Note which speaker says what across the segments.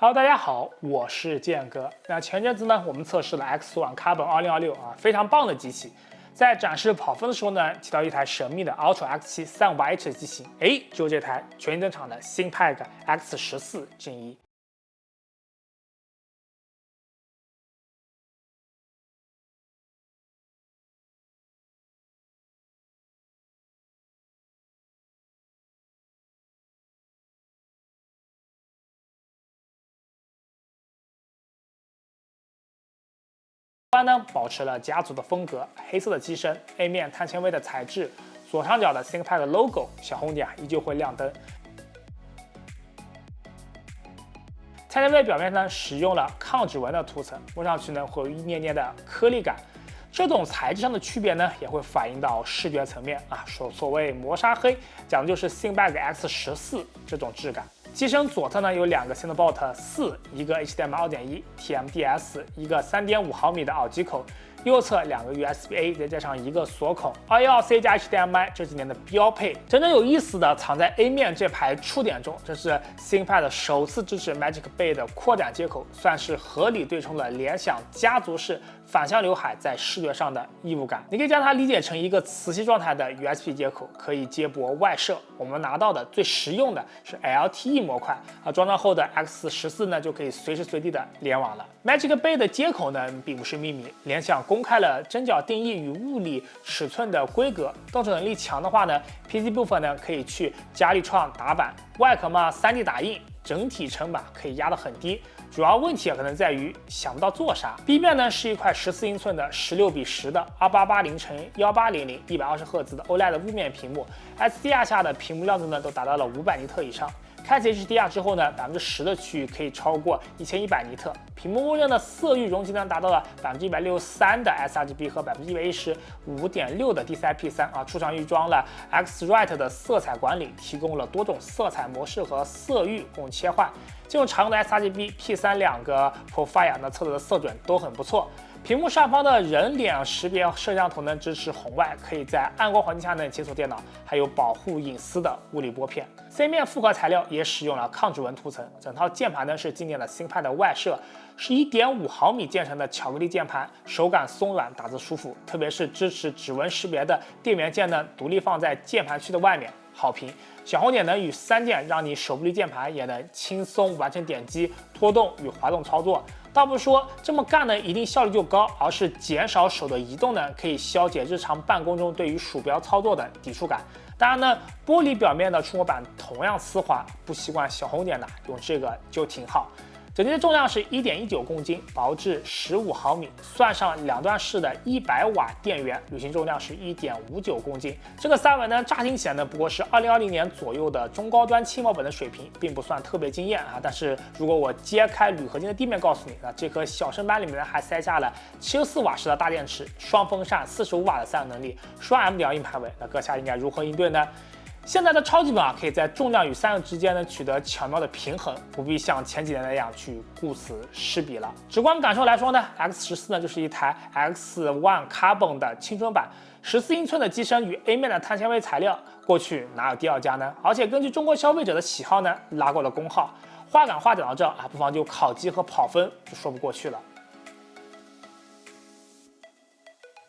Speaker 1: Hello， 大家好，我是建哥。那前阵子呢，我们测试了 X1 Carbon 2026啊，非常棒的机器。在展示跑分的时候呢，提到一台神秘的 Ultra X7 35H 的机型，就是这台全新登场的Thinpag X14 Gen 1。外观呢保持了家族的风格，黑色的机身 ，A 面碳纤维的材质，左上角的 Thinpag logo 小红点依旧会亮灯。碳纤维表面呢使用了抗指纹的涂层，摸上去呢会有一捏捏的颗粒感。这种材质上的区别呢，也会反映到视觉层面啊。所谓磨砂黑，讲的就是 Thinpag X14这种质感。机身左侧呢有两个 Thunderbolt 4，一个 HDMI 2.1 TMDS， 一个3.5毫米的耳机口，右侧两个 USB-A， 再加上一个锁孔，2.1C 加 HDMI 这几年的标配。真正有意思的藏在 A 面这排触点中，这是 Thinpag 首次支持 Magic Bay 的扩展接口，算是合理对冲了联想家族式反向刘海在视觉上的异物感。你可以将它理解成一个磁吸状态的 USB 接口，可以接驳外设。我们拿到的最实用的是 LTE 模块啊，装上后的 X14呢就可以随时随地的联网了。Magic Bay 的接口呢并不是秘密，联想公开了针脚定义与物理尺寸的规格。动手能力强的话呢 ，PC 部分呢可以去加力创打板，外壳嘛 3D 打印，整体成本可以压得很低。主要问题可能在于想不到做啥。B 面呢是一块14英寸的16:10的2880×1800 120赫兹的 OLED 雾面屏幕 ，SDR 下的屏幕亮度呢都达到了500尼特以上。开启 HDR 之后呢，10%的区域可以超过1100尼特。屏幕默认的色域容积呢达到了163%的 sRGB 和115.6%的 DCI-P3啊，出厂预装了 X-Rite 的色彩管理，提供了多种色彩模式和色域供切换。这种常用的 sRGB、P3 两个 Profile 呢测得的色准都很不错。屏幕上方的人脸识别摄像头呢支持红外，可以在暗光环境下呢解锁电脑，还有保护隐私的物理拨片。C 面复合材料也使用了抗指纹涂层，整套键盘呢是经典的 Thinpag 的外设，是1.5毫米键程的巧克力键盘，手感松软，打字舒服，特别是支持指纹识别的电源键呢独立放在键盘区的外面，好评。小红点呢与3键让你手不离键盘也能轻松完成点击、拖动与滑动操作。倒不是说这么干呢一定效率就高，而是减少手的移动呢，可以消解日常办公中对于鼠标操作的抵触感。当然呢，玻璃表面的触摸板同样丝滑，不习惯小红点的用这个就挺好。整机的重量是1.19公斤，薄至15毫米，算上两段式的100瓦电源，旅行重量是1.59公斤。这个三维呢，乍听起来呢不过是2020年左右的中高端轻薄本的水平，并不算特别惊艳啊。但是如果我揭开铝合金的地面告诉你，那这颗小身板里面呢还塞下了74瓦时的大电池，双风扇45瓦的散热能力，双 M2 硬盘位，那阁下应该如何应对呢？现在的超级本可以在重量与散热之间呢取得巧妙的平衡，不必像前几年那样去顾此失彼了。直观感受来说呢 ，X14呢就是一台 X1 Carbon 的青春版，14英寸的机身与 A 面的碳纤维材料，过去哪有第二家呢？而且根据中国消费者的喜好呢，拉过了功耗。话讲到这啊，不妨就烤机和跑分就说不过去了。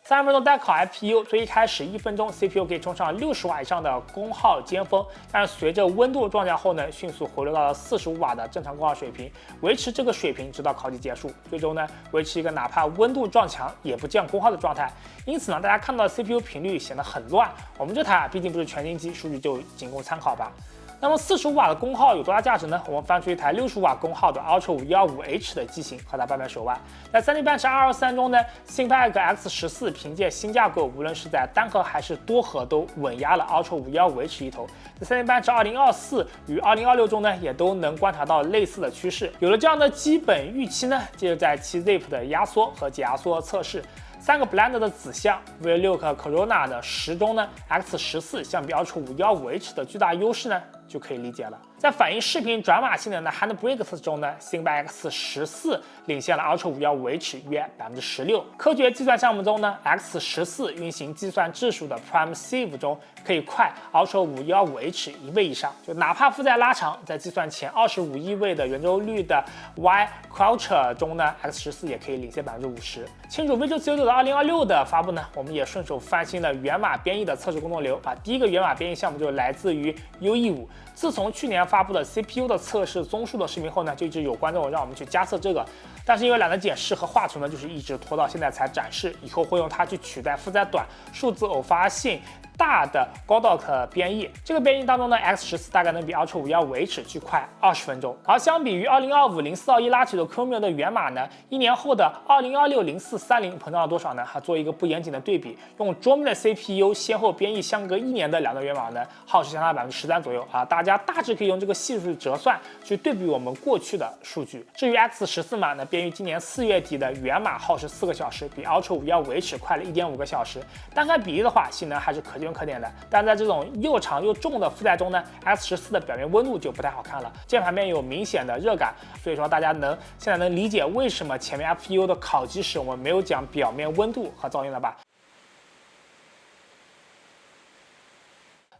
Speaker 1: 30分钟单烤 FPU， 最一开始1分钟 CPU 可以冲上60瓦以上的功耗尖峰，但是随着温度撞价后呢，迅速回落到了45瓦的正常功耗水平，维持这个水平直到烤机结束，最终呢维持一个哪怕温度撞墙也不降功耗的状态。因此呢，大家看到的 CPU 频率显得很乱。我们这台毕竟不是全新机，数据就仅供参考吧。那么45瓦的功耗有多大价值呢？我们翻出一台60瓦功耗的 Ultra 515H 的机型和它半边手腕。在 3D Bench 223中呢 ，Thinpag X14 凭借新架构，无论是在单核还是多核都稳压了 Ultra 515H 一头。在 3D Bench 2024与2026中呢，也都能观察到类似的趋势。有了这样的基本预期呢，接着在其 Zip 的压缩和解压缩测试。3个 Blender 的子项 V6 Corona 的时钟呢 ，X14 相比 Ultra 515H 的巨大优势呢，就可以理解了。在反映视频转码性能的 Handbrake 测试中呢， ThinkPad X14 领先了 Ultra 515H 约16%。科学计算项目中呢 ，X14 运行计算质数的 Prime Sieve 中可以快 Ultra 515H 1倍以上。就哪怕负载拉长，在计算前25亿位的圆周率的 Y Quattro 中呢 ，X14 也可以领先50%。庆祝 Visual Studio 的2026的发布呢，我们也顺手翻新了源码编译的测试工作流啊。第一个源码编译项目就来自于 UE5。自从去年发布的 CPU 的测试综述的视频后呢，就一直有观众让我们去加测这个，但是因为懒得解释和画图呢，就是一直拖到现在才展示。以后会用它去取代负载短、数字偶发性大的 Godot 编译。这个编译当中呢 ，X14 大概能比 Ultra 515H 去快20分钟。而相比于2025 0421拉起的 Chromium 的源码呢，1年后的2026 0430膨胀了多少呢？还做一个不严谨的对比，用桌面的 CPU 先后编译相隔1年的2段源码呢，耗时相差13%左右啊。大家大致可以用这个系数折算去对比我们过去的数据。至于 X14 码呢，编于今年4月底的源码耗时4个小时，比 Ultra 515H 快了1.5个小时。单看比例的话，性能还是可圈可点的。但在这种又长又重的负载中呢 ，X14 的表面温度就不太好看了，键盘面有明显的热感。所以说大家现在能理解为什么前面 FPU 的烤机时我们没有讲表面温度和噪音了吧？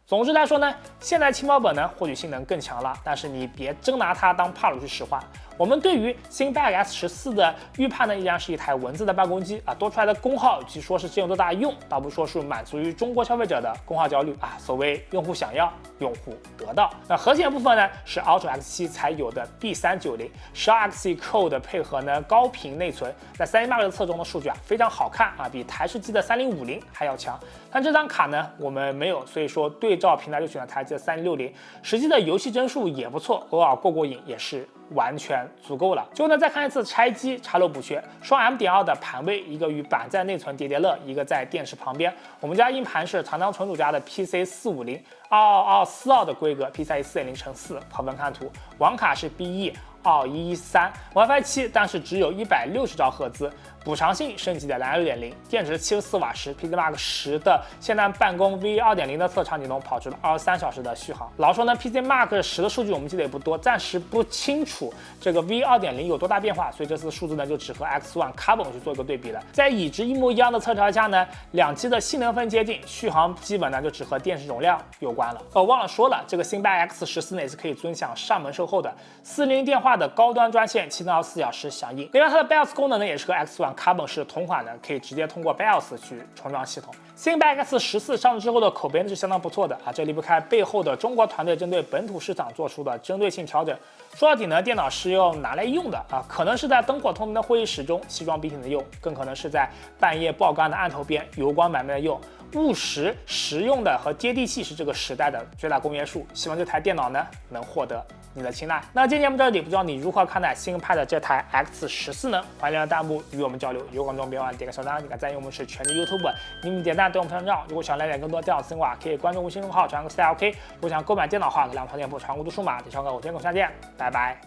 Speaker 1: 总之来说呢，现在轻薄本呢或许性能更强了，但是你别真拿它当帕鲁去使唤。我们对于 ThinkPad X14 的预判呢，依然是一台文字的办公机啊，多出来的功耗据说是真有多大用，倒不说是满足于中国消费者的功耗焦虑啊。所谓用户想要，用户得到。那核心的部分呢，是 Ultra X7 才有的 B390 12X Code 配合呢高频内存，在3D Mark 的测中的数据啊非常好看啊，比台式机的3050还要强。但这张卡呢我们没有，所以说对照平台就选了台机的3060，实际的游戏帧数也不错，偶尔过瘾也是完全足够了。最后呢，再看一次拆机，查漏补缺，双 M.2 的盘位，一个与板在内存叠叠乐，一个在电池旁边。我们家硬盘是堂堂纯主家的 PC450 2242的规格 PCIe 4.0x4，跑分看图。网卡是 BE2113 WiFi 7，但是只有160兆赫兹。补偿性升级的蓝牙 6.0， 电池74瓦时 PC Mark 10的现代办公 V 2.0的测场景中跑出了23小时的续航。老说呢 PC Mark 10的数据我们记得也不多，暂时不清楚这个 V 2.0有多大变化，所以这次数字呢就只和 X1 Carbon 去做一个对比了。在已知一模一样的测条下呢，两机的性能分接近，续航基本呢就只和电池容量有关了。忘了说了，这个ThinkPad X14呢也是可以尊享上门售后的410电话的高端专线，7到24小时响应。另外它的 BIOS 功能呢也是和 X1 Carbon 是同款的，可以直接通过 BIOS 去重装系统。ThinkPad X14 上市之后的口碑呢是相当不错的啊，这离不开背后的中国团队针对本土市场做出的针对性调整。说到底呢，电脑是用拿来用的啊，可能是在灯火通明的会议室中西装笔挺的用，更可能是在半夜爆肝的案头边油光满面的用。务实实用的和接地气是这个时代的最大公约数。希望这台电脑呢能获得你的青睐。那今天节目到这里，不知道你如何看待ThinkPad的这台 X14呢？欢迎留言弹幕与我们交流。有观众别忘了点个小赞，点个赞，因为我们是全职 YouTube， 你们点赞对我们非常重要。如果想了解更多电脑资讯的话，可以关注微信公众号传个 StyleOK。如果想购买电脑的话，两套店铺传过读数码，点上个5天狗下见，拜拜。